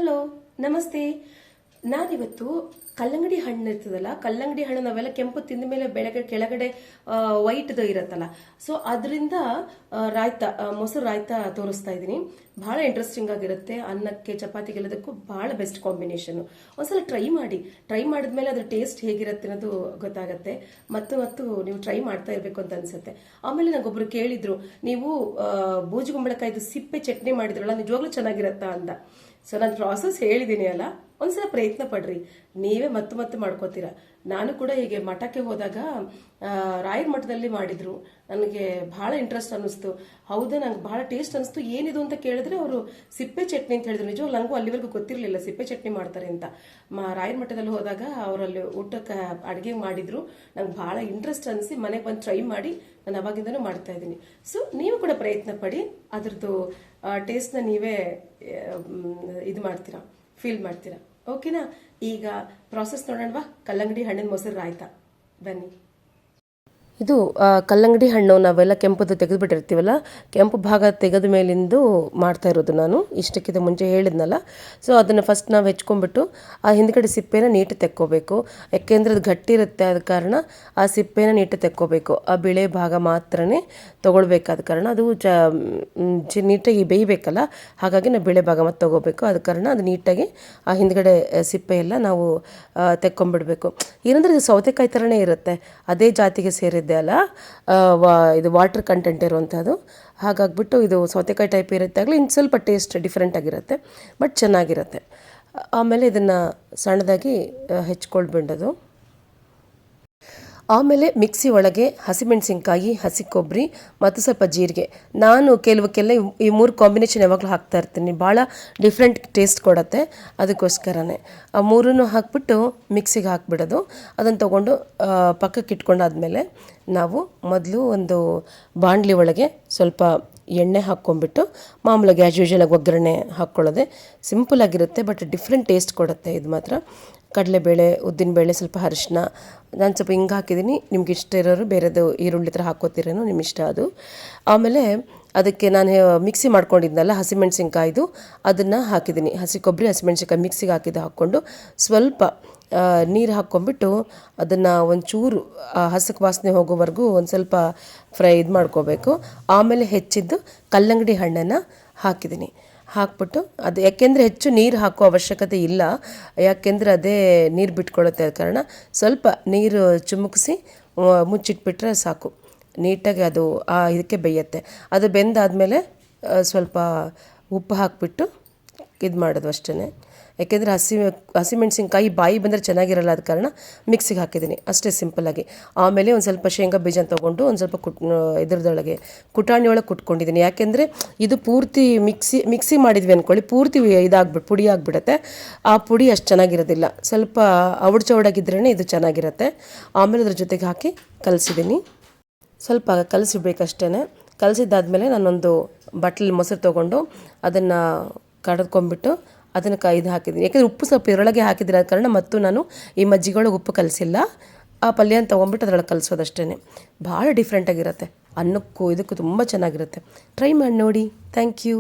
Hello, ನಮಸ್ತೆ. ನಾನಿವತ್ತು ಕಲ್ಲಂಗಡಿ ಹಣ್ಣು ಇರ್ತದಲ್ಲ, ಕಲ್ಲಂಗಡಿ ಹಣ್ಣು ನಾವೆಲ್ಲ ಕೆಂಪು ತಿಂದ ಮೇಲೆ ಬೆಳಗ್ಗೆ ಕೆಳಗಡೆ ವೈಟ್ದು ಇರತ್ತಲ್ಲ, ಸೊ ಅದರಿಂದ ರಾಯ್ತ, ಮೊಸರು ರಾಯ್ತ ತೋರಿಸ್ತಾ ಇದ್ದೀನಿ. ಬಹಳ ಇಂಟ್ರೆಸ್ಟಿಂಗ್ ಆಗಿರುತ್ತೆ. ಅನ್ನಕ್ಕೆ ಚಪಾತಿಗೆಲ್ಲದಕ್ಕೂ ಬಹಳ ಬೆಸ್ಟ್ ಕಾಂಬಿನೇಷನ್. ಒಂದ್ಸಲ ಟ್ರೈ ಮಾಡಿದ್ಮೇಲೆ ಅದ್ರ ಟೇಸ್ಟ್ ಹೇಗಿರುತ್ತೆ ಅನ್ನೋದು ಗೊತ್ತಾಗತ್ತೆ. ಮತ್ತು ನೀವು ಟ್ರೈ ಮಾಡ್ತಾ ಇರಬೇಕು ಅಂತ ಅನ್ಸುತ್ತೆ. ಆಮೇಲೆ ನಂಗೊಬ್ರು ಕೇಳಿದ್ರು, ನೀವು ಬೂಜುಗುಂಬಳಕಾಯ್ದು ಸಿಪ್ಪೆ ಚಟ್ನಿ ಮಾಡಿದ್ರಲ್ಲ, ನಿಜವಾಗ್ಲೂ ಚೆನ್ನಾಗಿರತ್ತಾ ಅಂತ. ಸೊ ನಾನು ಪ್ರಾಸೆಸ್ ಹೇಳಿದ್ದೀನಿ ಅಲ್ಲ, ಒಂದ್ಸಲ ಪ್ರಯತ್ನ ಪಡ್ರಿ. ನೀವೇ ಮತ್ತೆ ಮಾಡ್ಕೋತೀರ. ನಾನು ಕೂಡ ಹೀಗೆ ಮಠಕ್ಕೆ ಹೋದಾಗ ರಾಯರ ಮಠದಲ್ಲಿ ಮಾಡಿದ್ರು. ನನಗೆ ಬಹಳ ಇಂಟ್ರೆಸ್ಟ್ ಅನ್ನಿಸ್ತು. ಹೌದಾ, ನಂಗೆ ಬಹಳ ಟೇಸ್ಟ್ ಅನಿಸ್ತು. ಏನಿದು ಅಂತ ಕೇಳಿದ್ರೆ ಅವರು ಸಿಪ್ಪೆ ಚಟ್ನಿ ಅಂತ ಹೇಳಿದ್ರು. ನಿಜವಾಗ್ಲೂ ನನಗೂ ಅಲ್ಲಿವರೆಗೂ ಗೊತ್ತಿರಲಿಲ್ಲ ಸಿಪ್ಪೆ ಚಟ್ನಿ ಮಾಡ್ತಾರೆ ಅಂತ. ರಾಯರ ಮಠದಲ್ಲಿ ಹೋದಾಗ ಅವರಲ್ಲಿ ಊಟಕ್ಕೆ ಅಡುಗೆ ಮಾಡಿದ್ರು. ನಂಗೆ ಬಹಳ ಇಂಟ್ರೆಸ್ಟ್ ಅನಿಸಿ ಮನೆಗೆ ಬಂದು ಟ್ರೈ ಮಾಡಿ ನಾನು ಅವಾಗಿಂದನೂ ಮಾಡ್ತಾ ಇದ್ದೀನಿ. ಸೊ ನೀವು ಕೂಡ ಪ್ರಯತ್ನ ಪಡಿ. ಅದ್ರದ್ದು ಟೇಸ್ಟ್ನ ನೀವೇ ಇದು ಮಾಡ್ತೀರಾ, ಫೀಲ್ ಮಾಡ್ತೀರಾ. ಓಕೆನಾ? ಈಗ ಪ್ರಾಸೆಸ್ ನೋಡೋಣವಾ? ಕಲ್ಲಂಗಡಿ ಹಣ್ಣಿನ ಮೊಸರು ರಾಯ್ತ. ಬನ್ನಿ. ಇದು ಕಲ್ಲಂಗಡಿ ಹಣ್ಣು ನಾವೆಲ್ಲ ಕೆಂಪುದು ತೆಗೆದುಬಿಟ್ಟಿರ್ತೀವಲ್ಲ, ಕೆಂಪು ಭಾಗ ತೆಗೆದ ಮೇಲಿಂದು ಮಾಡ್ತಾ ಇರೋದು ನಾನು. ಇಷ್ಟಕ್ಕಿಂತ ಮುಂಚೆ ಹೇಳಿದ್ನಲ್ಲ. ಸೊ ಅದನ್ನು ಫಸ್ಟ್ ನಾವು ಹೆಚ್ಕೊಂಡ್ಬಿಟ್ಟು ಆ ಹಿಂದ್ಗಡೆ ಸಿಪ್ಪೆನ ನೀಟಾಗಿ ತೆಕ್ಕೋಬೇಕು. ಯಾಕೆಂದರೆ ಅದು ಗಟ್ಟಿ ಇರುತ್ತೆ, ಆದ ಕಾರಣ ಆ ಸಿಪ್ಪೆನ ನೀಟಾಗಿ ತೆಕ್ಕೋಬೇಕು. ಆ ಬಿಳೆ ಭಾಗ ಮಾತ್ರನೇ ತೊಗೊಳ್ಬೇಕಾದ ಕಾರಣ ಅದು ನೀಟಾಗಿ ಬೇಯಬೇಕಲ್ಲ, ಹಾಗಾಗಿ ನಾವು ಬಿಳೆ ಭಾಗ ಮತ್ತೆ ತೊಗೋಬೇಕು. ಆದ ಕಾರಣ ಅದು ನೀಟಾಗಿ ಆ ಹಿಂದ್ಗಡೆ ಸಿಪ್ಪೆ ಎಲ್ಲ ನಾವು ತೆಕ್ಕೊಂಡ್ಬಿಡ್ಬೇಕು. ಏನಂದರೆ ಇದು ಸೌತೆಕಾಯಿ ಥರನೇ ಇರುತ್ತೆ, ಅದೇ ಜಾತಿಗೆ ಸೇರಿದ್ದೆ ಅಲ್ಲ, ಇದು ವಾಟರ್ ಕಂಟೆಂಟ್ ಇರುವಂಥದ್ದು. ಹಾಗಾಗ್ಬಿಟ್ಟು ಇದು ಸೌತೆಕಾಯಿ ಟೈಪ್ ಇರುತ್ತೆ, ಆಗಲಿ ಇನ್ನು ಸ್ವಲ್ಪ ಟೇಸ್ಟ್ ಡಿಫ್ರೆಂಟ್ ಆಗಿರುತ್ತೆ, ಬಟ್ ಚೆನ್ನಾಗಿರುತ್ತೆ. ಆಮೇಲೆ ಇದನ್ನು ಸಣ್ಣದಾಗಿ ಹೆಚ್ಕೊಳ್ಬಿಡೋದು. ಆಮೇಲೆ ಮಿಕ್ಸಿ ಒಳಗೆ ಹಸಿಮೆಣಸಿನ್ಕಾಯಿ, ಹಸಿ ಕೊಬ್ಬರಿ ಮತ್ತು ಸ್ವಲ್ಪ ಜೀರಿಗೆ. ನಾನು ಕೆಲವಕ್ಕೆಲ್ಲ ಈ ಮೂರು ಕಾಂಬಿನೇಷನ್ ಯಾವಾಗಲೂ ಹಾಕ್ತಾ ಇರ್ತೀನಿ, ಭಾಳ ಡಿಫ್ರೆಂಟ್ ಟೇಸ್ಟ್ ಕೊಡುತ್ತೆ. ಅದಕ್ಕೋಸ್ಕರನೇ ಆ ಮೂರನ್ನು ಹಾಕ್ಬಿಟ್ಟು ಮಿಕ್ಸಿಗೆ ಹಾಕ್ಬಿಡೋದು. ಅದನ್ನು ತೊಗೊಂಡು ಪಕ್ಕಕ್ಕೆ ಇಟ್ಕೊಂಡಾದ್ಮೇಲೆ ನಾವು ಮೊದಲು ಒಂದು ಬಾಣಲಿ ಒಳಗೆ ಸ್ವಲ್ಪ ಎಣ್ಣೆ ಹಾಕ್ಕೊಂಡ್ಬಿಟ್ಟು ಮಾಮೂಲಾಗಿ ಆ್ಯಸ್ ಯೂಶುವಲಾಗಿ ಒಗ್ಗರಣೆ ಹಾಕ್ಕೊಳ್ಳೋದೆ. ಸಿಂಪಲಾಗಿರುತ್ತೆ, ಬಟ್ ಡಿಫ್ರೆಂಟ್ ಟೇಸ್ಟ್ ಕೊಡುತ್ತೆ ಇದು ಮಾತ್ರ. ಕಡಲೆಬೇಳೆ, ಉದ್ದಿನಬೇಳೆ, ಸ್ವಲ್ಪ ಅರಿಶಿನ, ನಾನು ಸ್ವಲ್ಪ ಹಿಂಗೆ ಹಾಕಿದ್ದೀನಿ. ನಿಮ್ಗೆ ಇಷ್ಟ ಇರೋರು ಬೇರೆದು ಈರುಳ್ಳಿ ಥರ ಹಾಕ್ಕೋತೀರೇನೋ, ನಿಮ್ಮ ಇಷ್ಟ ಅದು. ಆಮೇಲೆ ಅದಕ್ಕೆ ನಾನು ಮಿಕ್ಸಿ ಮಾಡ್ಕೊಂಡಿದ್ನಲ್ಲ ಹಸಿಮೆಣ್ಸಿನ್ಕಾಯ್ದು, ಅದನ್ನು ಹಾಕಿದ್ದೀನಿ. ಹಸಿ ಕೊಬ್ಬರಿ, ಹಸಿಮೆಣ್ಸಿನ್ಕಾಯಿ ಮಿಕ್ಸಿಗೆ ಹಾಕ್ಕೊಂಡು ಸ್ವಲ್ಪ ನೀರು ಹಾಕ್ಕೊಂಬಿಟ್ಟು ಅದನ್ನು ಒಂಚೂರು ಹಸಕ್ಕೆ ವಾಸನೆ ಹೋಗೋವರೆಗೂ ಒಂದು ಸ್ವಲ್ಪ ಮಾಡ್ಕೋಬೇಕು. ಆಮೇಲೆ ಹೆಚ್ಚಿದ್ದು ಕಲ್ಲಂಗಡಿ ಹಣ್ಣನ್ನು ಹಾಕಿದ್ದೀನಿ. ಹಾಕ್ಬಿಟ್ಟು ಅದು ಯಾಕೆಂದರೆ ಹೆಚ್ಚು ನೀರು ಹಾಕೋ ಅವಶ್ಯಕತೆ ಇಲ್ಲ, ಯಾಕೆಂದರೆ ಅದೇ ನೀರು ಬಿಟ್ಕೊಳ್ಳುತ್ತೆ. ಆದ ಕಾರಣ ಸ್ವಲ್ಪ ನೀರು ಚಿಮುಕಿಸಿ ಮುಚ್ಚಿಟ್ಬಿಟ್ರೆ ಸಾಕು. ನೀಟಾಗಿ ಅದು ಇದಕ್ಕೆ ಬೇಯುತ್ತೆ. ಅದು ಬೆಂದಾದಮೇಲೆ ಸ್ವಲ್ಪ ಉಪ್ಪು ಹಾಕಿಬಿಟ್ಟು ಇದು ಮಾಡೋದು ಅಷ್ಟೇ. ಯಾಕೆಂದರೆ ಹಸಿಮೆಣ್ಸಿನ್ಕಾಯಿ ಬಾಯಿ ಬಂದರೆ ಚೆನ್ನಾಗಿರಲ್ಲ, ಆದ ಕಾರಣ ಮಿಕ್ಸಿಗೆ ಹಾಕಿದ್ದೀನಿ ಅಷ್ಟೇ, ಸಿಂಪಲ್ಲಾಗಿ. ಆಮೇಲೆ ಒಂದು ಸ್ವಲ್ಪ ಶೇಂಗಾ ಬೀಜ ತೊಗೊಂಡು ಒಂದು ಸ್ವಲ್ಪ ಇದ್ರದೊಳಗೆ ಕುಟಾಣಿ ಒಳಗೆ ಕುಟ್ಕೊಂಡಿದ್ದೀನಿ. ಯಾಕೆಂದರೆ ಇದು ಪೂರ್ತಿ ಮಿಕ್ಸಿ ಮಾಡಿದ್ವಿ ಅಂದ್ಕೊಳ್ಳಿ, ಪೂರ್ತಿ ಪುಡಿ ಆಗಿಬಿಡುತ್ತೆ. ಆ ಪುಡಿ ಅಷ್ಟು ಚೆನ್ನಾಗಿರೋದಿಲ್ಲ, ಸ್ವಲ್ಪ ಚೌಡಾಗಿದ್ರೇ ಇದು ಚೆನ್ನಾಗಿರುತ್ತೆ. ಆಮೇಲೆ ಅದ್ರ ಜೊತೆಗೆ ಹಾಕಿ ಕಲಸಿದ್ದೀನಿ. ಸ್ವಲ್ಪ ಕಲಸಿಡ್ಬೇಕಷ್ಟೇ. ಕಲಸಿದ್ದಾದಮೇಲೆ ನಾನೊಂದು ಬಟ್ಲಲ್ಲಿ ಮೊಸರು ತೊಗೊಂಡು ಅದನ್ನು ಕಡ್ಕೊಂಡ್ಬಿಟ್ಟು ಅದನ್ನು ಇದು ಹಾಕಿದ್ದೀನಿ. ಯಾಕೆಂದರೆ ಉಪ್ಪು ಸ್ವಲ್ಪ ಇದರೊಳಗೆ ಹಾಕಿದ್ರೆ ಆದ ಕಾರಣ ಮತ್ತು ನಾನು ಈ ಮಜ್ಜಿಗೆಯೊಳಗೆ ಉಪ್ಪು ಕಲಸಿಲ್ಲ. ಆ ಪಲ್ಯನ ತೊಗೊಂಡ್ಬಿಟ್ಟು ಅದರೊಳಗೆ ಕಲಿಸೋದಷ್ಟೇ. ಭಾಳ ಡಿಫ್ರೆಂಟಾಗಿರುತ್ತೆ, ಅನ್ನಕ್ಕೂ ಇದಕ್ಕೂ ತುಂಬ ಚೆನ್ನಾಗಿರುತ್ತೆ. ಟ್ರೈ ಮಾಡಿ ನೋಡಿ. Thank you.